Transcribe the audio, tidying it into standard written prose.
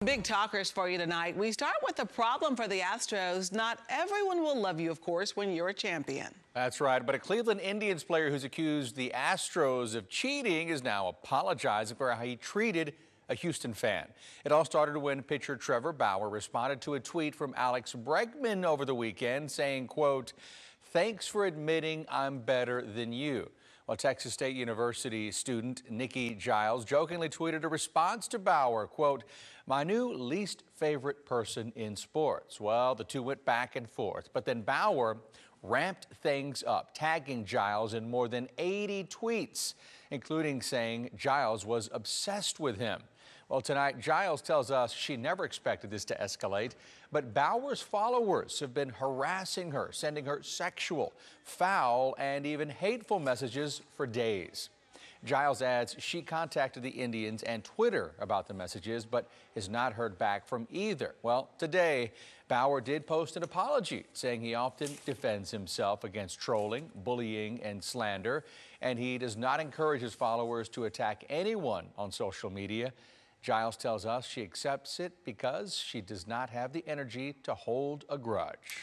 Big talkers for you tonight. We start with the problem for the Astros. Not everyone will love you, of course, when you're a champion. That's right, but a Cleveland Indians player who's accused the Astros of cheating is now apologizing for how he treated a Houston fan. It all started when pitcher Trevor Bauer responded to a tweet from Alex Bregman over the weekend saying, quote, "Thanks for admitting I'm better than you." Well, Texas State University student Nikki Giles jokingly tweeted a response to Bauer, quote, "My new least favorite person in sports." Well, the two went back and forth, but then Bauer ramped things up, tagging Giles in more than 80 tweets, including saying Giles was obsessed with him. Well, tonight, Giles tells us she never expected this to escalate, but Bauer's followers have been harassing her, sending her sexual, foul, and even hateful messages for days. Giles adds she contacted the Indians and Twitter about the messages, but has not heard back from either. Well, today, Bauer did post an apology, saying he often defends himself against trolling, bullying, and slander, and he does not encourage his followers to attack anyone on social media. Giles tells us she accepts it because she does not have the energy to hold a grudge.